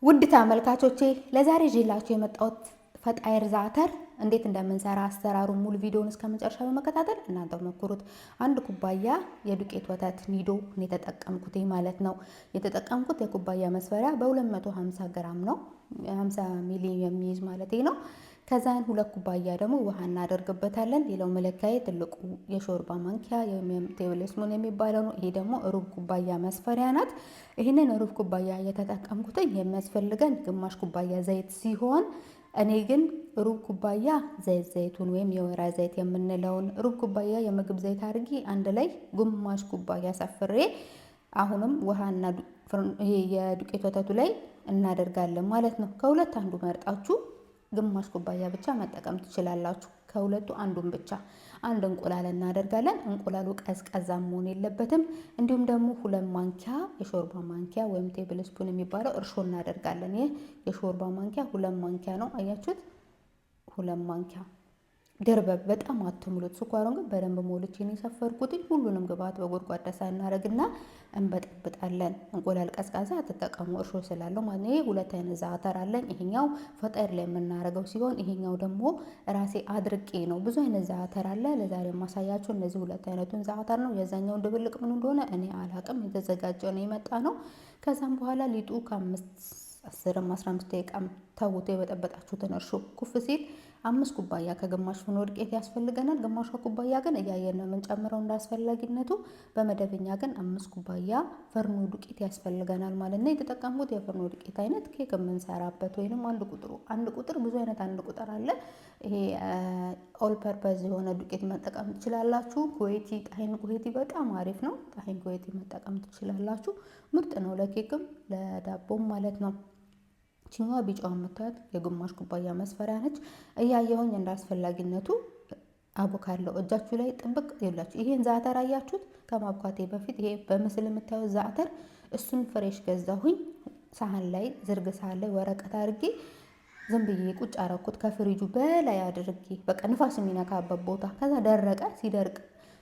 ውድ ተመልካቾቼ ለዛሬ ይዤላችሁ የመጣሁት ፈጣይር ዛተር እንዴት እንደምንሰራ አሰራሩን ሙሉ ቪዲዮውን እስከመጨረሻ በመከታተል እናንተ ሞክሩት። አንድ ኩባያ የዱቄት ወተት ኒዶ ነው የተጠቀምኩት ማለት ነው። የተጠቀምኩት የኩባያ መስፈሪያ በ250 ግራም ነው፣ 50 ሚሊ የሚይዝ ማለት ነው። ከዛን 2 ኩባያ ደግሞ ውሃ እናደርግበታለን። ሌላው መለኪያዬ ትልቁ የሾርባ ማንኪያ ቴብል ስፑን የሚባለው ነው። ይሄ ደግሞ ሩብ ኩባያ መስፈሪያ ናት። ይህንን ሩብ ኩባያ የተጠቀምኩት የሚያስፈልገን ግማሽ ኩባያ ዘይት ሲሆን እኔ ግን ሩብ ኩባያ ዘይቱን ወይም የወይራ ዘይት የምንለውን ሩብ ኩባያ የምግብ ዘይት አድርጊ አንድ ላይ ግማሽ ኩባያ ሰፍሬ አሁንም ውሃና ይሄ የዱቄት ወተቱ ላይ እናደርጋለን ማለት ነው። ከሁለት አንዱ መርጣችሁ ግማሽ ኩባያ ብቻ መጠቀም ትችላላችሁ። ከሁለቱ አንዱን ብቻ። አንድ እንቁላል እናደርጋለን። እንቁላሉ ቀዝቀዛ መሆን የለበትም። እንዲሁም ደግሞ 2 ማንኪያ የሾርባ ማንኪያ ወይም ቴብል ስፑን የሚባለው እርሾ እናደርጋለን። ይህ የሾርባ ማንኪያ 2 ማንኪያ ነው። አያችሁት? 2 ማንኪያ ድርበብ በጣም አትሙሉት። ስኳሩን ግን በደንብ ሞልቼ ነው የሰፈርኩት። ሁሉንም ግብአት በጎድጓዳ ሳህን እናደርግና እንበጠብጣለን። እንቁላል ቀዝቃዛ አትጠቀሙ፣ እርሾ ስላለው ማለት ነው። ይሄ 2 አይነት ዛተር አለኝ። ይሄኛው ፈጣይር ላይ የምናደርገው ሲሆን ይሄኛው ደግሞ ራሴ አድርቄ ነው። ብዙ አይነት ዛተር አለ። ለዛሬ ማሳያችሁ እነዚህ 2 አይነቱን ዛተር ነው። የዛኛውን ድብልቅ ምን እንደሆነ እኔ አላቅም። የተዘጋጀ ነው የመጣ ነው። ከዛም በኋላ ሊጡ ከ10-15 ደቂቃ ተውቶ የበጠበጣችሁትን እርሾ ኩፍ ሲል 5 ኩባያ ከግማሽ ፍርኖ ዱቄት ያስፈልገናል። ግማሿ ኩባያ ግን እያየን ነው የምንጨምረው እንዳስፈላጊነቱ። በመደበኛ ግን 5 ኩባያ ፍርኖ ዱቄት ያስፈልገናል ማለት ነው። የተጠቀምኩት የፍርኖ ዱቄት አይነት ኬክ የምንሰራበት ወይንም አንድ ቁጥር ብዙ አይነት አንድ ቁጥር አለ። ይሄ ኦል ፐርፐዝ የሆነ ዱቄት መጠቀም ትችላላችሁ። ኩዌቲ ጣሂን ኩዌቲ በጣም አሪፍ ነው። ጣሂን ኩዌቲ መጠቀም ትችላላችሁ። ምርጥ ነው ለኬክም ለዳቦም ማለት ነው። ቺኛዋ ቢጫዋ የምታዩት የግማሽ ኩባያ መስፈሪያ ነች። እያየሁኝ እንዳስፈላጊነቱ አቦካለሁ። እጃችሁ ላይ ጥብቅ ይላችሁ። ይሄን ዛተር አያችሁት? ከማብካቴ በፊት ይሄ በምስል የምታዩት ዛተር እሱን ፍሬሽ ገዛሁኝ። ሳህን ላይ ዝርግ ሳህን ላይ ወረቀት አድርጌ ዝም ብዬ ቁጭ አረኩት ከፍሪጁ በላይ አድርጌ በቃ ንፋስ የሚነካበት ቦታ። ከዛ ደረቀ። ሲደርቅ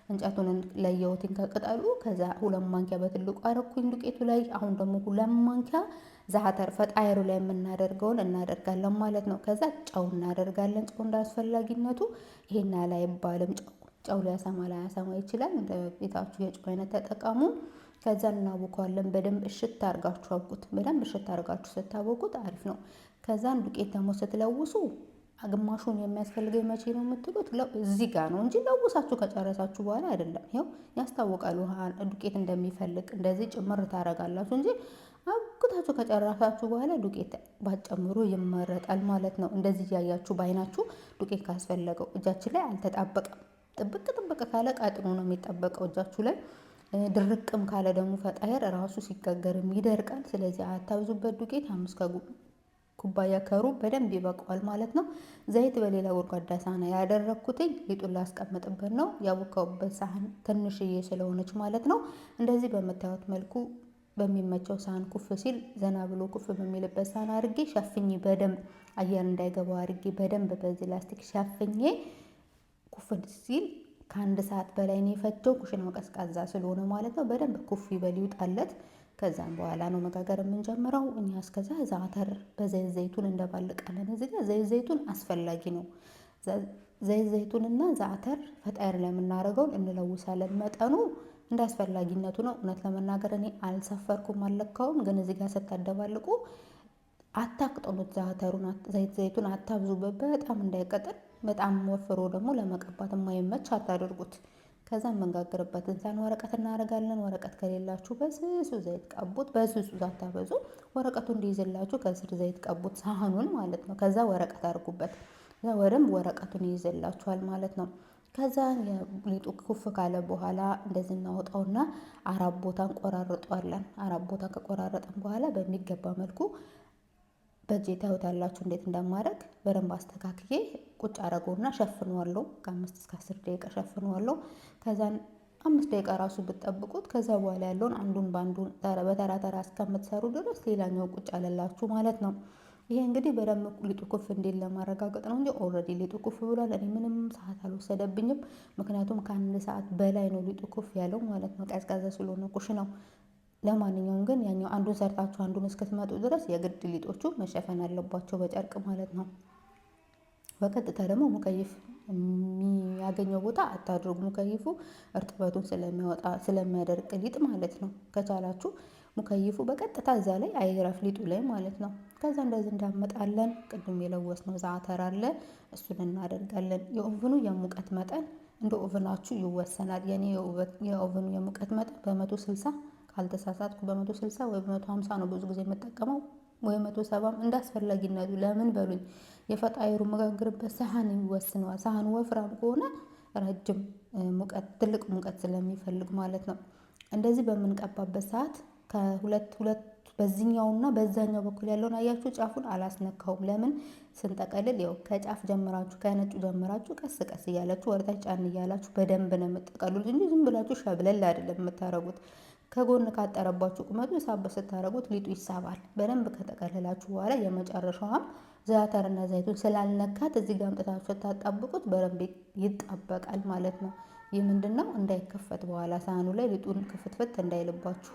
እንጨቱን ለየሁትን ከቅጠሉ። ከዛ 2 ማንኪያ በትልቁ አረኩኝ ዱቄቱ ላይ። አሁን ደግሞ 2 ማንኪያ ዛተር ፈጣይሩ ላይ የምናደርገውን እናደርጋለን ማለት ነው። ከዛ ጨው እናደርጋለን። ጨው እንዳስፈላጊነቱ ይሄን ላይ አይባልም። ጨው ሊያሰማ ላያሰማ ይችላል። እንደ ቤታችሁ የጨው አይነት ተጠቀሙ። ከዛ እናቦካለን። በደንብ እሽት አርጋችሁ አብቁት። በደንብ እሽት አርጋችሁ ስታቦኩት አሪፍ ነው። ከዛን ዱቄት ደግሞ ስትለውሱ ግማሹን የሚያስፈልገው መቼ ነው የምትሉት? እዚህ ጋር ነው እንጂ ለውሳችሁ ከጨረሳችሁ በኋላ አይደለም። ይኸው ያስታውቃል ውሃ ዱቄት እንደሚፈልግ። እንደዚህ ጭምር ታረጋላችሁ እንጂ አብኩታችሁ ከጨረሳችሁ በኋላ ዱቄት ባጨምሩ ይመረጣል ማለት ነው። እንደዚህ ያያችሁ ባይናችሁ ዱቄት ካስፈለገው እጃችን ላይ አልተጣበቀም። ጥብቅ ካለ ቀጥኖ ነው የሚጠበቀው እጃችሁ ላይ። ድርቅም ካለ ደግሞ ፈጣይር ራሱ ሲጋገርም ይደርቃል። ስለዚህ አታብዙበት። ዱቄት 5 ኩባያ ከሩብ በደንብ ይበቃዋል ማለት ነው። ዘይት በሌላ ጎድጓዳ ሳህን ያደረኩትኝ ሊጡን ላስቀምጥበት ነው። ያቦካውበት ሳህን ትንሽዬ ስለሆነች ማለት ነው። እንደዚህ በምታዩት መልኩ በሚመቸው ሳህን ኩፍ ሲል ዘና ብሎ ኩፍ በሚልበት ሳህን አድርጌ ሸፍኜ በደንብ አየር እንዳይገባው አድርጌ በደንብ በዚህ ላስቲክ ሸፍኜ ኩፍ ሲል ከ1 ሰዓት በላይ ነው የፈጀው። ኩሽናው ቀዝቃዛ ስለሆነ ማለት ነው። በደንብ ኩፍ ይበል ይውጣለት። ከዛም በኋላ ነው መጋገር የምንጀምረው። እኛ እስከዛ ዛተር በዘይት ዘይቱን እንደባልቃለን። እዚህ ጋር ዘይት ዘይቱን አስፈላጊ ነው። ዘይት ዘይቱንና ዛተር ፈጣይር ላይ የምናደርገውን እንለውሳለን። መጠኑ እንዳስፈላጊነቱ ነው። እውነት ለመናገር እኔ አልሰፈርኩም አልለካውም። ግን እዚህ ጋር ስታደባልቁ አታቅጥኑት። ዛተሩን ዘይት ዘይቱን አታብዙበት፣ በጣም እንዳይቀጥል። በጣም ወፍሮ ደግሞ ለመቀባት የማይመች አታደርጉት። ከዛ የምንጋግርበትን ሳህን ወረቀት እናደርጋለን። ወረቀት ከሌላችሁ በስሱ ዘይት ቀቡት። በስሱ ሳታበዙ ወረቀቱ እንዲይዝላችሁ ከስር ዘይት ቀቡት፣ ሳህኑን ማለት ነው። ከዛ ወረቀት አድርጉበት። ወደም ወረቀቱን ይይዝላችኋል ማለት ነው። ከዛ ሊጡ ኩፍ ካለ በኋላ እንደዚህ እናወጣውና 4 ቦታ እንቆራርጠዋለን። 4 ቦታ ከቆራረጠን በኋላ በሚገባ መልኩ በእጄ ታዩታላችሁ እንዴት እንደማደርግ። በደንብ አስተካክዬ ቁጭ አረገውና ሸፍነዋለሁ። ከ5-10 ደቂቃ ሸፍነዋለሁ። ከዛን 5 ደቂቃ ራሱ ብትጠብቁት ከዛ በኋላ ያለውን አንዱን ባንዱን በተራ ተራ እስከምትሰሩ ድረስ ሌላኛው ቁጭ አለላችሁ ማለት ነው። ይሄ እንግዲህ በደንብ ሊጡ ኩፍ እንዲል ለማረጋገጥ ነው እንጂ ኦልሬዲ ሊጡ ኩፍ ብሏል። እኔ ምንም ሰዓት አልወሰደብኝም። ምክንያቱም ከ1 ሰዓት በላይ ነው ሊጡ ኩፍ ያለው ማለት ነው። ቀዝቃዛ ስለሆነ ኩሽናው ለማንኛውም ግን ያኛው አንዱን ሰርታችሁ አንዱን እስክትመጡ ድረስ የግድ ሊጦቹ መሸፈን አለባቸው በጨርቅ ማለት ነው። በቀጥታ ደግሞ ሙከይፍ የሚያገኘው ቦታ አታድርጉ። ሙከይፉ እርጥበቱን ስለሚያወጣ ስለሚያደርቅ ሊጥ ማለት ነው። ከቻላችሁ ሙከይፉ በቀጥታ እዛ ላይ አይረፍ ሊጡ ላይ ማለት ነው። ከዛ እንደዚህ እንዳመጣለን ቅድም የለወስነው ዛተር አለ እሱን እናደርጋለን። የኦቭኑ የሙቀት መጠን እንደ ኦቭናችሁ ይወሰናል። የኔ የኦቭኑ የሙቀት መጠን በ160 ካልተሳሳትኩ በ160 ወይ በ150 ነው ብዙ ጊዜ የምጠቀመው፣ ወይ 170 እንዳስፈላጊነቱ። ለምን በሉኝ የፈጣይሩ መጋገርበት ሳህን ይወስነዋል። ሳህኑ ወፍራም ከሆነ ረጅም ሙቀት ትልቅ ሙቀት ስለሚፈልግ ማለት ነው። እንደዚህ በምንቀባበት ሰዓት ከሁለት በዚህኛውና በዛኛው በኩል ያለውን አያችሁ ጫፉን አላስነካውም። ለምን ስንጠቀልል ያው ከጫፍ ጀምራችሁ ከነጩ ጀምራችሁ ቀስ ቀስ እያላችሁ ወርታች ጫን እያላችሁ በደንብ ነው የምትጠቀሉት እንጂ ዝም ብላችሁ ሸብለል አይደለም የምታረጉት። ከጎን ካጠረባችሁ ቁመቱ ሳብ ስታረጉት ሊጡ ይሳባል። በደንብ ከጠቀለላችሁ በኋላ የመጨረሻዋም ዛተርና ዘይቱን ስላልነካት እዚህ ጋር አምጥታችሁ ስታጣብቁት በደንብ ይጣበቃል ማለት ነው። ይህ ምንድነው እንዳይከፈት በኋላ ሳህኑ ላይ ሊጡን ክፍትፍት እንዳይልባችሁ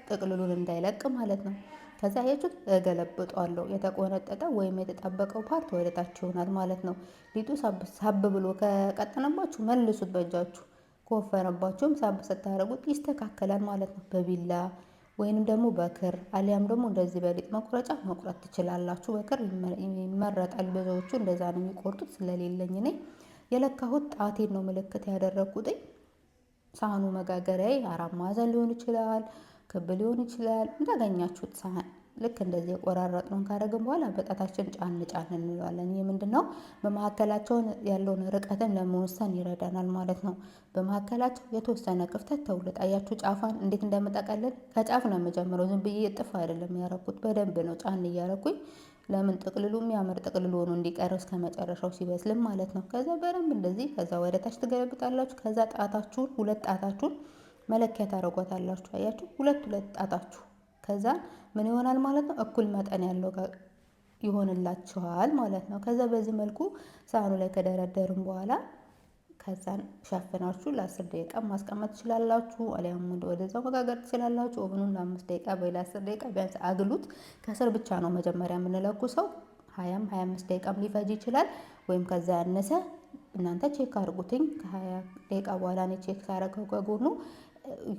ጥቅልሉን እንዳይለቅ ማለት ነው። ከዛ አያችሁት እገለብጧለሁ። የተቆነጠጠ ወይም የተጣበቀው ፓርት ወደ ታች ይሆናል ማለት ነው። ሊጡ ሳብ ብሎ ከቀጠነባችሁ መልሱት በእጃችሁ። ከወፈረባችሁም ሳብ ስታረጉት ይስተካከላል ማለት ነው። በቢላ ወይንም ደግሞ በክር አሊያም ደግሞ እንደዚህ በሊጥ መቁረጫ መቁረጥ ትችላላችሁ። በክር ይመረጣል። ብዙዎቹ እንደዛ ነው የሚቆርጡት። ስለሌለኝ እኔ የለካሁት ጣቴን ነው ምልክት ያደረኩት። ሳህኑ መጋገሪያ አራት ማዕዘን ሊሆን ይችላል፣ ክብ ሊሆን ይችላል። እንዳገኛችሁት ሳህን ልክ እንደዚህ የቆራረጥነውን ካደረግን በኋላ በጣታችን ጫን ጫን እንለዋለን። ይህ ምንድነው በመካከላቸውን ያለውን ርቀትን ለመወሰን ይረዳናል ማለት ነው። በመካከላቸው የተወሰነ ክፍተት ተውልጥ። አያችሁ ጫፏን እንዴት እንደምጠቀልል ከጫፍ ነው የምጀምረው። ዝም ብዬ እጥፍ አይደለም ያረኩት፣ በደንብ ነው ጫን እያረኩኝ። ለምን ጥቅልሉ የሚያምር ጥቅልሉ ሆኖ እንዲቀረው እስከ መጨረሻው ሲበስልም ማለት ነው። ከዛ በደንብ እንደዚህ ከዛ ወደ ታች ትገለብጣላችሁ። ከዛ ጣታችሁን ሁለት ጣታችሁን መለኪያ ታደርጓታላችሁ። አያችሁ ሁለት ጣታችሁ ከዛ ምን ይሆናል ማለት ነው እኩል መጠን ያለው ይሆንላችኋል ማለት ነው። ከዛ በዚህ መልኩ ሳህኑ ላይ ከደረደርን በኋላ ከዛን ሸፍናችሁ ለ10 ደቂቃ ማስቀመጥ ትችላላችሁ። አሊያም ወደዛው መጋገር ትችላላችሁ። ኦቭኑን ለ5 ደቂቃ ወይ ለ10 ደቂቃ ቢያንስ አግሉት። ከስር ብቻ ነው መጀመሪያ የምንለኩሰው። 25 ደቂቃም ሊፈጅ ይችላል ወይም ከዛ ያነሰ። እናንተ ቼክ አድርጉትኝ። ከ20 ደቂቃ በኋላ እኔ ቼክ ሳረገው ከጎኑ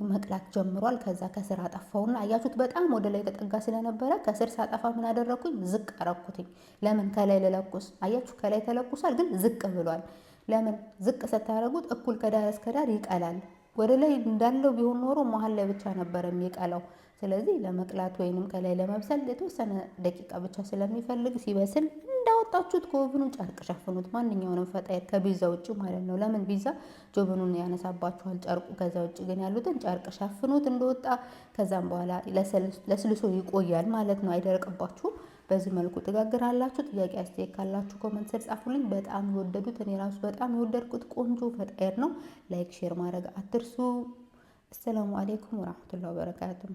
መቅላት ጀምሯል። ከዛ ከስር አጠፋውና አያችሁት በጣም ወደ ላይ ተጠጋ ስለነበረ ከስር ሳጠፋ ምን አደረኩኝ? ዝቅ አረኩትኝ። ለምን ከላይ ልለኩስ? አያችሁ ከላይ ተለኩሷል፣ ግን ዝቅ ብሏል። ለምን ዝቅ ስታረጉት እኩል ከዳር እስከ ዳር ይቀላል። ወደ ላይ እንዳለው ቢሆን ኖሮ መሀል ላይ ብቻ ነበር የሚቀላው። ስለዚህ ለመቅላት ወይንም ከላይ ለመብሰል የተወሰነ ደቂቃ ብቻ ስለሚፈልግ ሲበስል እንዳወጣችሁት ከኦቭኑ ጨርቅ ሸፍኑት። ማንኛውንም ፈጣይር ከቢዛ ውጭ ማለት ነው። ለምን ቢዛ ጆብኑን ያነሳባችኋል ጨርቁ። ከዛ ውጭ ግን ያሉትን ጨርቅ ሸፍኑት እንደወጣ። ከዛም በኋላ ለስልሶ ይቆያል ማለት ነው፣ አይደርቅባችሁም። በዚህ መልኩ ትጋግራላችሁ። ጥያቄ አስተያየት ካላችሁ ኮመንት ስር ጻፉልኝ። በጣም የወደዱት እኔ ራሱ በጣም የወደድኩት ቆንጆ ፈጣይር ነው። ላይክ ሼር ማድረግ አትርሱ። አሰላሙ አሌይኩም ወራህመቱላሂ ወበረካቱሁ።